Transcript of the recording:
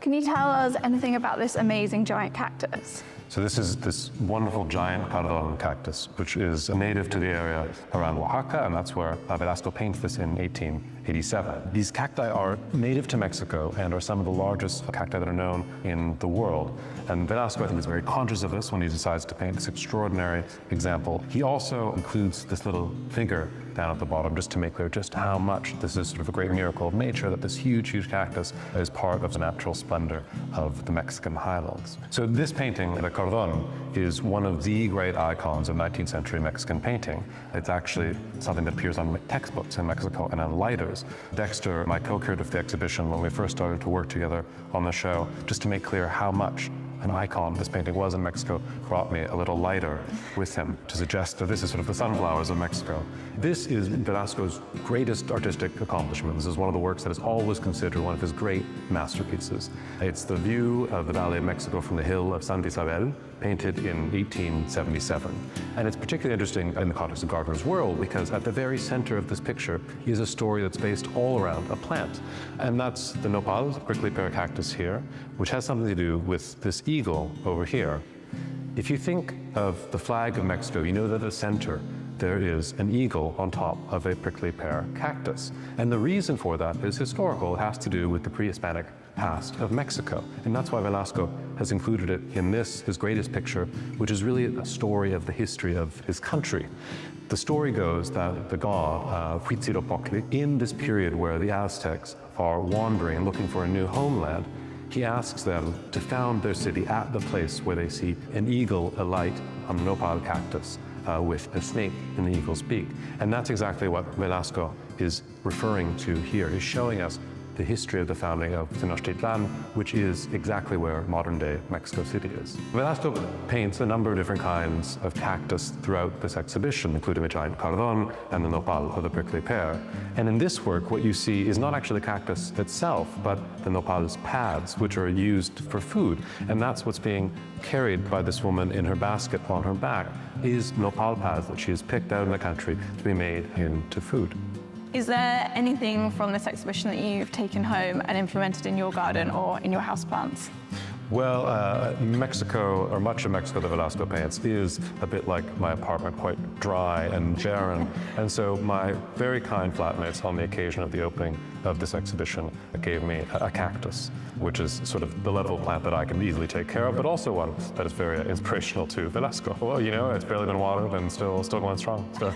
Can you tell us anything about this amazing giant cactus? So this is this wonderful giant cardon cactus, which is native to the area around Oaxaca, and that's where Velasco paints this in 1887. These cacti are native to Mexico and are some of the largest cacti that are known in the world. And Velasco, I think, is very conscious of this when he decides to paint this extraordinary example. He also includes this little figure down at the bottom just to make clear just how much this is sort of a great miracle of nature, that this huge, huge cactus is part of the natural splendor of the Mexican highlands. So this painting, the Cardon, is one of the great icons of 19th century Mexican painting. It's actually something that appears on textbooks in Mexico and on lighters. Dexter, my co-curator of the exhibition, when we first started to work together on the show, just to make clear how much an icon this painting was in Mexico, brought me a little lighter with him to suggest that this is sort of the sunflowers of Mexico. This is Velasco's greatest artistic accomplishment. This is one of the works that is always considered one of his great masterpieces. It's the view of the Valley of Mexico from the hill of Santa Isabel, painted in 1877. And it's particularly interesting in the context of Gardner's world because at the very center of this picture is a story that's based all around a plant. And that's the nopal, prickly pear cactus here, which has something to do with this eagle over here. If you think of the flag of Mexico, you know that at the center there is an eagle on top of a prickly pear cactus. And the reason for that is historical. It has to do with the pre-Hispanic past of Mexico. And that's why Velasco has included it in this, his greatest picture, which is really a story of the history of his country. The story goes that the god, Huitzilopochtli, in this period where the Aztecs are wandering and looking for a new homeland, he asks them to found their city at the place where they see an eagle alight on a nopal cactus with a snake in the eagle's beak. And that's exactly what Velasco is referring to here. He's showing us the history of the founding of Tenochtitlan, which is exactly where modern-day Mexico City is. Velasco paints a number of different kinds of cactus throughout this exhibition, including the giant cardon and the nopal, or the prickly pear. And in this work, what you see is not actually the cactus itself, but the nopal's pads, which are used for food. And that's what's being carried by this woman in her basket on her back, is nopal pads that she has picked out in the country to be made into food. Is there anything from this exhibition that you've taken home and implemented in your garden or in your houseplants? Well, Mexico, or much of Mexico that Velasco paints, is a bit like my apartment, quite dry and barren. And so my very kind flatmates, on the occasion of the opening of this exhibition, gave me a cactus, which is sort of the level plant that I can easily take care of, but also one that is very inspirational to Velasco. Well, you know, it's barely been watered and still going strong. So.